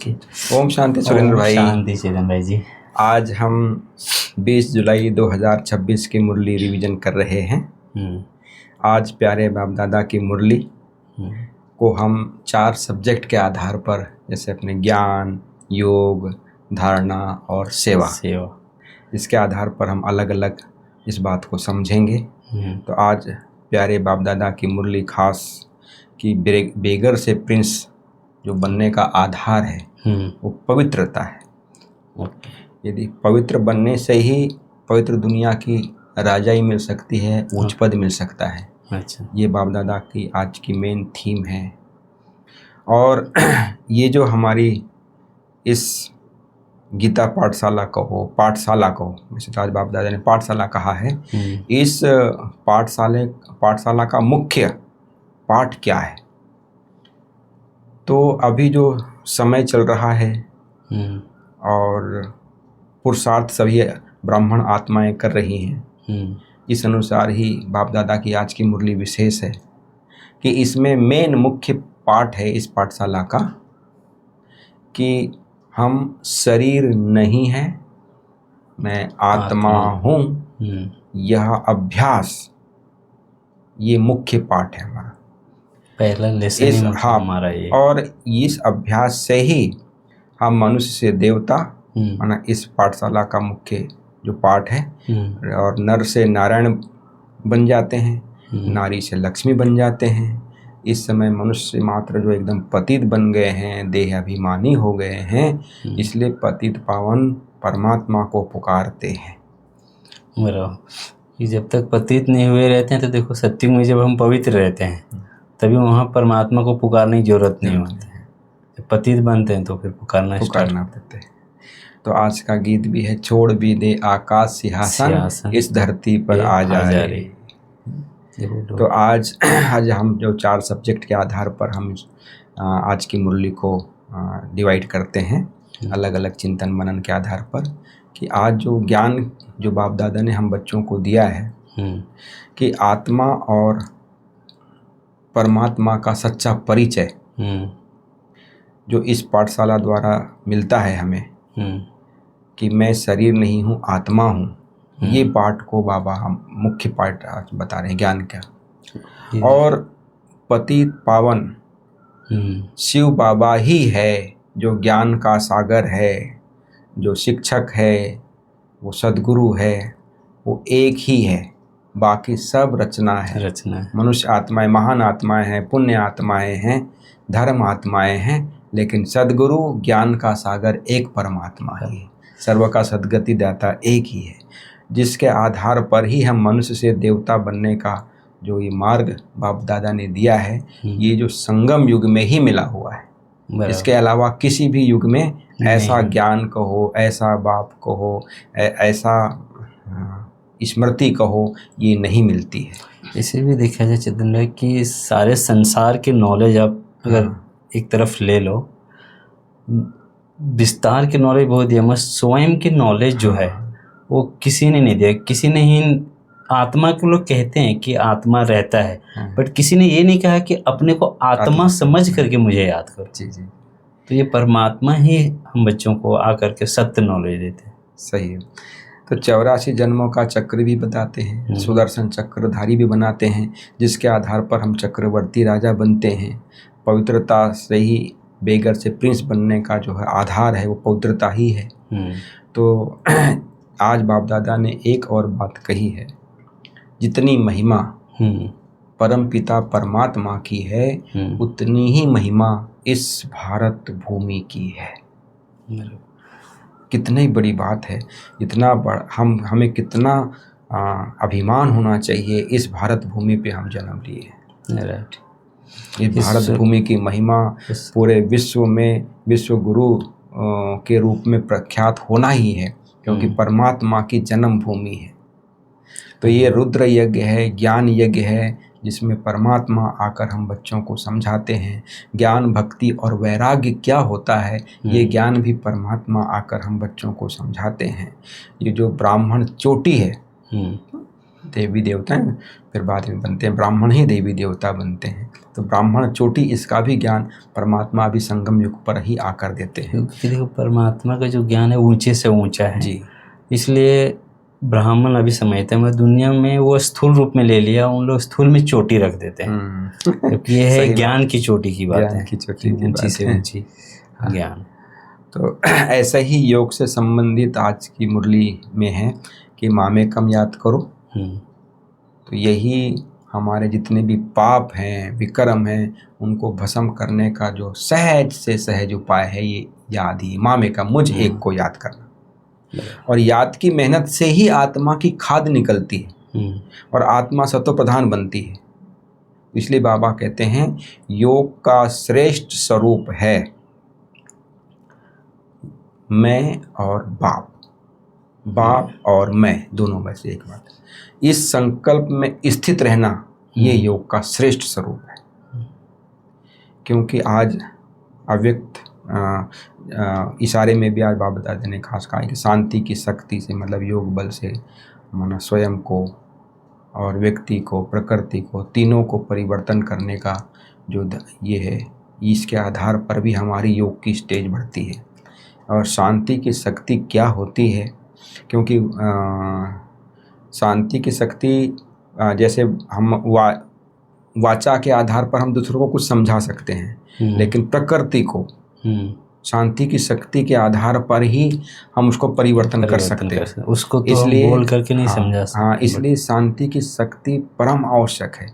Okay. Om Shanti Surendra भाई। शांति सुरेंद्र भाई जी। आज हम 20 जुलाई 2026 की मुरली रिवीजन कर रहे हैं। आज प्यारे बाप दादा की मुरली को हम 4 सब्जेक्ट के आधार पर, जैसे अपने ज्ञान, योग, धारणा और सेवा, इसके आधार पर हम अलग अलग इस बात को समझेंगे। तो आज प्यारे बाप दादा की मुरली खास कि बेगर से प्रिंस जो बनने का आधार है वो पवित्रता है। यदि पवित्र बनने से ही पवित्र दुनिया की राजाई मिल सकती है, उच्च पद मिल सकता है। अच्छा, ये बाप दादा की आज की मेन थीम है। और ये जो हमारी इस गीता पाठशाला को वैसे तो आज बाप दादा ने पाठशाला कहा है। इस पाठशाला का मुख्य पाठ क्या है? तो अभी जो समय चल रहा है और पुरुषार्थ सभी ब्राह्मण आत्माएं कर रही हैं, इस अनुसार ही बाप दादा की आज की मुरली विशेष है कि इसमें मेन मुख्य पाठ है इस पाठशाला का कि हम शरीर नहीं है, मैं आत्मा हूँ। यह अभ्यास, ये मुख्य पाठ है हमारा, पहला लेसन हमारा ये। और इस अभ्यास से ही हम मनुष्य से देवता, माना इस पाठशाला का मुख्य जो पाठ है, और नर से नारायण बन जाते हैं, नारी से लक्ष्मी बन जाते हैं। इस समय मनुष्य मात्र जो एकदम पतित बन गए हैं, देह अभिमानी हो गए हैं, इसलिए पतित पावन परमात्मा को पुकारते हैं। बराबर। जब तक पतित नहीं हुए रहते हैं तो देखो सत्युग में जब हम पवित्र रहते हैं तभी वहाँ परमात्मा को पुकारने की जरूरत नहीं होती है। जब पतित बनते हैं तो फिर पुकारना पड़ता है। तो आज का गीत भी है, छोड़ भी दे आकाश सिंहासन, इस धरती पर आ जा रे। तो आज हम जो 4 सब्जेक्ट के आधार पर हम आज की मुरली को डिवाइड करते हैं, अलग अलग चिंतन मनन के आधार पर, कि आज जो ज्ञान जो बाप दादा ने हम बच्चों को दिया है कि आत्मा और परमात्मा का सच्चा परिचय जो इस पाठशाला द्वारा मिलता है हमें, कि मैं शरीर नहीं हूँ, आत्मा हूँ, ये पाठ को बाबा हम मुख्य पाठ आज बता रहे हैं ज्ञान का। और पतित पावन शिव बाबा ही है जो ज्ञान का सागर है, जो शिक्षक है, वो सद्गुरु है, वो एक ही है, बाकी सब रचना है। मनुष्य आत्माएं महान आत्माएं हैं, पुण्य आत्माएं हैं, धर्म आत्माएं हैं, लेकिन सद्गुरु ज्ञान का सागर एक परमात्मा ही है, सर्व का सद्गति दाता एक ही है, जिसके आधार पर ही हम मनुष्य से देवता बनने का जो ये मार्ग बाप दादा ने दिया है, ये जो संगम युग में ही मिला हुआ है। इसके अलावा किसी भी युग में ऐसा ज्ञान कहो, ऐसा बाप कहो, ऐसा स्मृति कहो, ये नहीं मिलती है। इसे भी देखा जाए चैतन्य कि सारे संसार के नॉलेज आप अगर एक तरफ ले लो, विस्तार की नॉलेज बहुत दिया, मगर स्वयं की नॉलेज जो है वो किसी ने नहीं दिया। किसी ने ही आत्मा को लोग कहते हैं कि आत्मा रहता है, बट किसी ने ये नहीं कहा कि अपने को आत्मा समझ करके मुझे याद करो। जी जी। तो ये परमात्मा ही हम बच्चों को आकर के सत्य नॉलेज देते हैं। सही है। तो 84 जन्मों का चक्र भी बताते हैं, सुदर्शन चक्रधारी भी बनाते हैं, जिसके आधार पर हम चक्रवर्ती राजा बनते हैं। पवित्रता से ही बेगर से प्रिंस बनने का जो है आधार है, वो पवित्रता ही है। तो आज बाप दादा ने एक और बात कही है, जितनी महिमा परम पिता परमात्मा की है, उतनी ही महिमा इस भारत भूमि की है। कितनी बड़ी बात है, इतना हमें कितना अभिमान होना चाहिए, इस भारत भूमि पे हम जन्म लिए हैं। ये भारत भूमि की महिमा पूरे विश्व में विश्व गुरु के रूप में प्रख्यात होना ही है, क्योंकि परमात्मा की जन्म भूमि है। तो ये रुद्र यज्ञ है, ज्ञान यज्ञ है, जिसमें परमात्मा आकर हम बच्चों को समझाते हैं। ज्ञान, भक्ति और वैराग्य क्या होता है, ये ज्ञान भी परमात्मा आकर हम बच्चों को समझाते हैं। ये जो ब्राह्मण चोटी है, देवी देवता हैं, फिर बाद में बनते हैं ब्राह्मण ही देवी देवता बनते हैं। तो ब्राह्मण चोटी, इसका भी ज्ञान परमात्मा भी संगम युग पर ही आकर देते हैं। क्योंकि देखो परमात्मा का जो ज्ञान है ऊंचे से ऊंचा है जी, इसलिए ब्राह्मण अभी समझते हैं, मगर दुनिया में वो स्थूल रूप में ले लिया, उन लोग स्थूल में चोटी रख देते हैं। क्योंकि ये है ज्ञान की चोटी की बात है, की चोटी की ऊंची से बात है। ऊंची ज्ञान। तो ऐसा ही योग से संबंधित आज की मुरली में है कि मामेकम याद करो। तो यही हमारे जितने भी पाप हैं, विक्रम हैं, उनको भस्म करने का जो सहज से सहज उपाय है, ये याद ही, मामेकम, मुझ एक को याद करना। और याद की मेहनत से ही आत्मा की खाद निकलती है और आत्मा सत्व प्रधान बनती है। इसलिए बाबा कहते हैं योग का श्रेष्ठ स्वरूप है मैं और बाप, बाप और मैं दोनों में से एक बात। इस संकल्प में स्थित रहना ये योग का श्रेष्ठ स्वरूप है। क्योंकि आज अव्यक्त इशारे में भी आज बाबा दादा ने खास कहा कि शांति की शक्ति से, मतलब योग बल से माना स्वयं को और व्यक्ति को, प्रकृति को, तीनों को परिवर्तन करने का जो ये है, इसके आधार पर भी हमारी योग की स्टेज बढ़ती है। और शांति की शक्ति क्या होती है, क्योंकि शांति की शक्ति जैसे हम वाचा के आधार पर हम दूसरों को कुछ समझा सकते हैं, लेकिन प्रकृति को शांति की शक्ति के आधार पर ही हम उसको परिवर्तन कर सकते हैं। उसको तो इसलिए बोल करके नहीं समझा सकते। हाँ, इसलिए शांति की शक्ति परम आवश्यक है।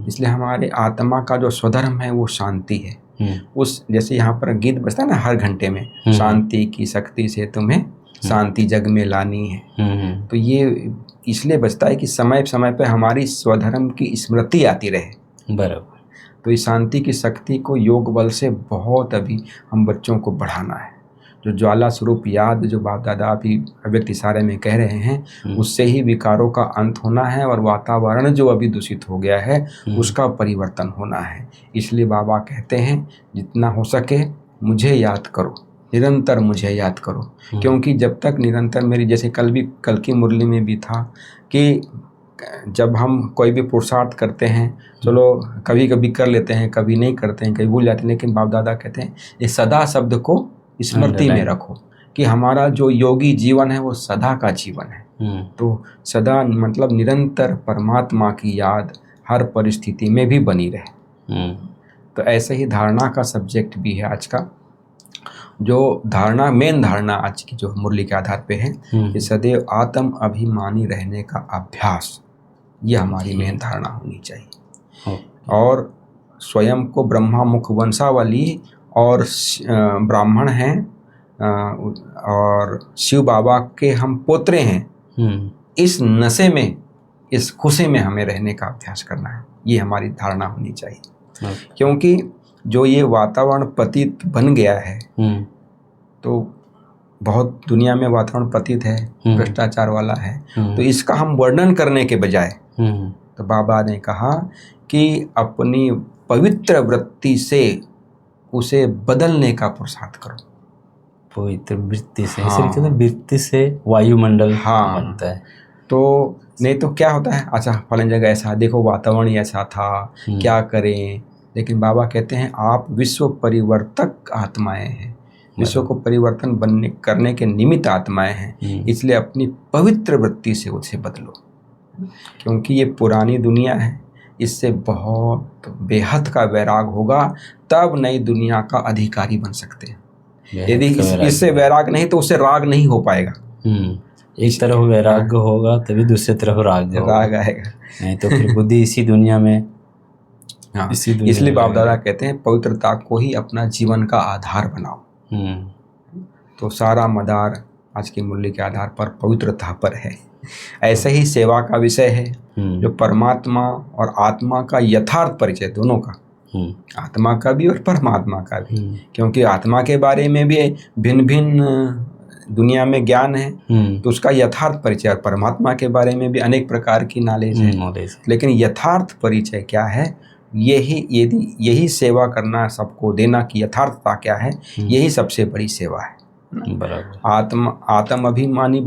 इसलिए हमारे आत्मा का जो स्वधर्म है वो शांति है। उस जैसे यहाँ पर गीत बजता है ना हर घंटे में, शांति की शक्ति से तुम्हें शांति जग में लानी है। तो ये इसलिए बजता है कि समय समय पे हमारी स्वधर्म की स्मृति आती रहे। बराबर। तो इस शांति की शक्ति को योग बल से बहुत अभी हम बच्चों को बढ़ाना है। जो ज्वाला स्वरूप याद जो बाप दादा अभी अव्यक्त इशारे में कह रहे हैं, उससे ही विकारों का अंत होना है और वातावरण जो अभी दूषित हो गया है उसका परिवर्तन होना है। इसलिए बाबा कहते हैं जितना हो सके मुझे याद करो, निरंतर मुझे याद करो। क्योंकि जब तक निरंतर मेरी, जैसे कल की मुरली में भी था कि जब हम कोई भी पुरुषार्थ करते हैं, चलो कभी कभी कर लेते हैं, कभी नहीं करते हैं, कभी भूल जाते हैं, लेकिन बाप दादा कहते हैं ये सदा शब्द को स्मृति में रखो कि हमारा जो योगी जीवन है वो सदा का जीवन है। तो सदा मतलब निरंतर परमात्मा की याद हर परिस्थिति में भी बनी रहे। तो ऐसे ही धारणा का सब्जेक्ट भी है आज का, जो धारणा, मेन धारणा आज की जो मुरली के आधार पे है कि सदैव आत्म अभिमानी रहने का अभ्यास, ये हमारी मेन धारणा होनी चाहिए। और स्वयं को ब्रह्मा मुख वंशावली और ब्राह्मण हैं और शिव बाबा के हम पोत्रे हैं, इस नशे में, इस खुशी में हमें रहने का अभ्यास करना है। ये हमारी धारणा होनी चाहिए। क्योंकि जो ये वातावरण पतित बन गया है, तो बहुत दुनिया में वातावरण पतित है, भ्रष्टाचार वाला है, तो इसका हम वर्णन करने के बजाय तो बाबा ने कहा कि अपनी पवित्र वृत्ति से उसे बदलने का पुरुषार्थ करो। पवित्र वृत्ति से, इसलिए वृत्ति से वायुमंडल बनता है। तो नहीं तो क्या होता है, अच्छा फलन जगह ऐसा, देखो वातावरण ऐसा था, क्या करें। लेकिन बाबा कहते हैं आप विश्व परिवर्तक आत्माएं हैं, विश्व को परिवर्तन करने के निमित्त आत्माएं हैं। इसलिए अपनी पवित्र वृत्ति से उसे बदलो, क्योंकि ये पुरानी दुनिया है, इससे बहुत बेहद का वैराग होगा, तब नई दुनिया का अधिकारी बन सकते हैं। यदि इससे वैराग नहीं तो उससे राग नहीं हो पाएगा। एक तरफ वैराग्य होगा तभी दूसरी तरफ राग आएगा, नहीं तो फिर बुद्धि इसी दुनिया में। इसलिए बाप दादा कहते हैं पवित्रता को ही अपना जीवन का आधार बनाओ। तो सारा मदार आज की मुरली के आधार पर पवित्रता पर है। ऐसे ही सेवा का विषय है, जो परमात्मा और आत्मा का यथार्थ परिचय दोनों का, आत्मा का भी और परमात्मा का भी। क्योंकि आत्मा के बारे में भी भिन्न भिन्न दुनिया में ज्ञान है, तो उसका यथार्थ परिचय, और परमात्मा के बारे में भी अनेक प्रकार की नॉलेज है। लेकिन यथार्थ परिचय क्या है, यही सेवा करना, सबको देना की यथार्थता क्या है, यही सबसे बड़ी सेवा है। बराबर। आत्म अभिमानी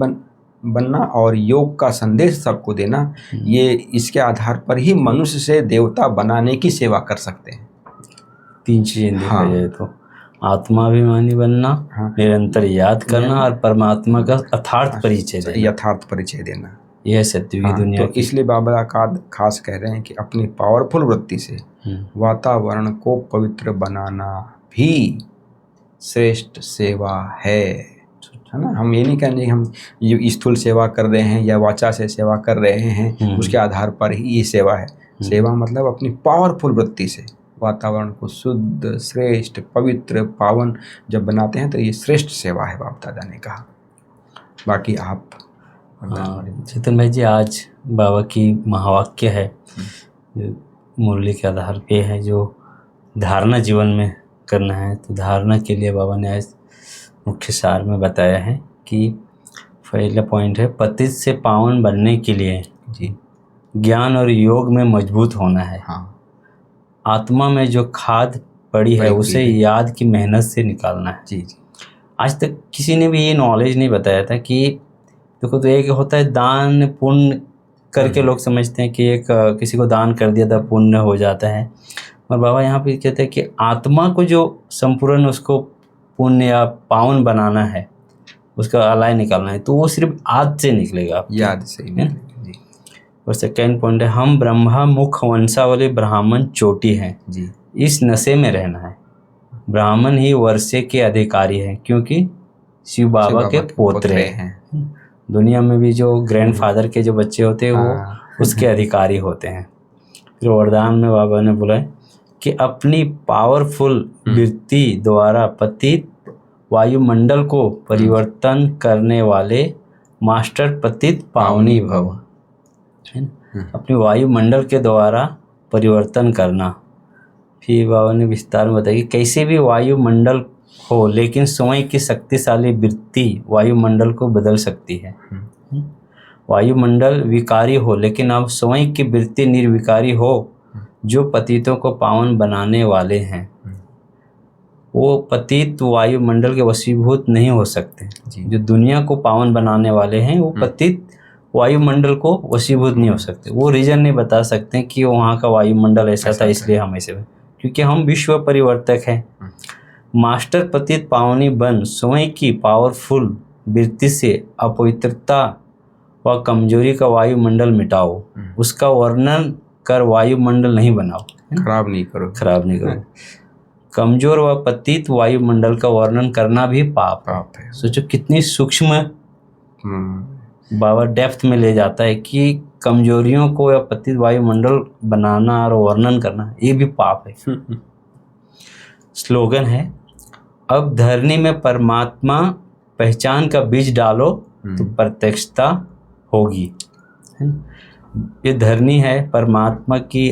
बनना और योग का संदेश सबको देना, ये इसके आधार पर ही मनुष्य से देवता बनाने की सेवा कर सकते हैं। 3 चीजें देखा जाए तो आत्माभिमानी बनना, निरंतर याद करना और परमात्मा का यथार्थ परिचय देना, यह सत्य की दुनिया तो इसलिए बाबा खास कह रहे हैं कि अपनी पावरफुल वृत्ति से वातावरण को पवित्र बनाना भी श्रेष्ठ सेवा है ना। हम ये नहीं कहेंगे हम ये स्थूल सेवा कर रहे हैं या वाचा से सेवा कर रहे हैं, उसके आधार पर ही ये सेवा है। सेवा मतलब अपनी पावरफुल वृत्ति से वातावरण को शुद्ध, श्रेष्ठ, पवित्र, पावन जब बनाते हैं तो ये श्रेष्ठ सेवा है, बाप दादा ने कहा। बाकी आप चेतन भाई जी, आज बाबा की महावाक्य है मुरली के आधार पे है, जो धारणा जीवन में करना है। तो धारणा के लिए बाबा ने आज मुख्य सार में बताया है कि पहला पॉइंट है, पतित से पावन बनने के लिए जी ज्ञान और योग में मजबूत होना है। आत्मा में जो खाद पड़ी है उसे याद की मेहनत से निकालना है। जी। आज तक किसी ने भी ये नॉलेज नहीं बताया था कि देखो, तो एक होता है दान पुण्य करके लोग समझते हैं कि एक किसी को दान कर दिया था पुण्य हो जाता है, और बाबा यहाँ पे कहते हैं कि आत्मा को जो संपूर्ण उसको पुण्य या पावन बनाना है, उसका अलाय निकालना है, तो वो सिर्फ याद से निकलेगा, याद से ही निकलेगा। और सेकेंड पॉइंट है, हम ब्रह्मा मुख वंशावली ब्राह्मण चोटी हैं जी। इस नशे में रहना है। ब्राह्मण ही वर्षे के अधिकारी हैं क्योंकि शिव बाबा के पोतरे हैं। दुनिया में भी जो ग्रैंडफादर के जो बच्चे होते हैं वो उसके अधिकारी होते हैं। फिर वरदान में बाबा ने बोला कि अपनी पावरफुल वृत्ति द्वारा पतित वायुमंडल को परिवर्तन करने वाले मास्टर पतित पावनी भव, है ना, अपनी वायुमंडल के द्वारा परिवर्तन करना। फिर बाबा ने विस्तार में बताया कि कैसे भी वायुमंडल हो, लेकिन स्वयं की शक्तिशाली वृत्ति वायुमंडल को बदल सकती है। वायुमंडल विकारी हो, लेकिन अब स्वयं की वृत्ति निर्विकारी हो, जो पतितों को पावन बनाने वाले हैं, वो पतित वायुमंडल के वशीभूत नहीं हो सकते। जो दुनिया को पावन बनाने वाले हैं वो पतित वायुमंडल को वशीभूत नहीं हो सकते। वो रीजन नहीं बता सकते कि वहाँ का वायुमंडल ऐसा था इसलिए हम ऐसे, क्योंकि हम विश्व परिवर्तक हैं। मास्टर पतित पावनी बन स्वयं की पावरफुल वृत्ति से अपवित्रता व कमजोरी का वायुमंडल मिटाओ, उसका वर्णन कर वायुमंडल नहीं बनाओ, खराब नहीं करो। कमजोर व पतित वायुमंडल का वर्णन करना भी पाप है। सोचो कितनी सूक्ष्म बाबा डेप्थ में ले जाता है कि कमजोरियों को या पतित वायुमंडल बनाना और वर्णन करना ये भी पाप है। स्लोगन है, अब धरनी में परमात्मा पहचान का बीज डालो तो प्रत्यक्षता होगी। ये धरनी है, परमात्मा की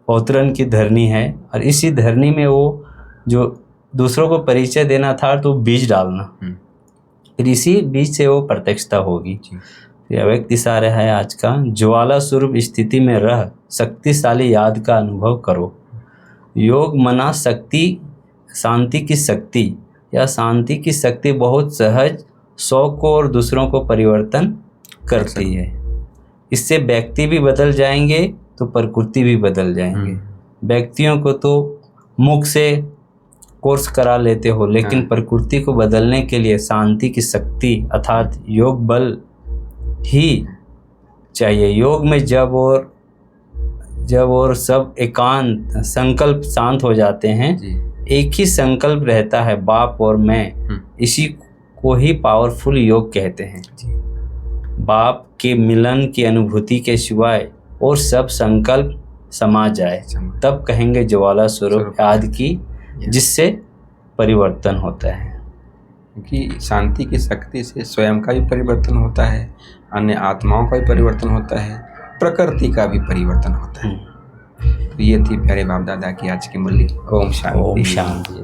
अवतरण की धरनी है, और इसी धरनी में वो जो दूसरों को परिचय देना था तो बीज डालना, फिर इसी बीज से वो प्रत्यक्षता होगी। यह व्यक्ति सारे है आज का, ज्वाला स्वरूप स्थिति में रह शक्तिशाली याद का अनुभव करो। योग मना शक्ति, शांति की शक्ति, या शांति की शक्ति बहुत सहज शौक को और दूसरों को परिवर्तन करती है। इससे व्यक्ति भी बदल जाएंगे तो प्रकृति भी बदल जाएंगे। व्यक्तियों को तो मुख से कोर्स करा लेते हो, लेकिन प्रकृति को बदलने के लिए शांति की शक्ति अर्थात योग बल ही चाहिए। योग में जब और सब एकांत संकल्प शांत हो जाते हैं, एक ही संकल्प रहता है, बाप और मैं, इसी को ही पावरफुल योग कहते हैं। बाप के मिलन की अनुभूति के सिवाय और सब संकल्प समा जाए, तब कहेंगे ज्वाला स्वरूप याद की, जिससे परिवर्तन होता है। क्योंकि शांति की शक्ति से स्वयं का भी परिवर्तन होता है, अन्य आत्माओं का भी परिवर्तन होता है, प्रकृति का भी परिवर्तन होता है। तो ये थी प्यारे बाप दादा की आज की मुरली। ओम शांति। ओम शांति।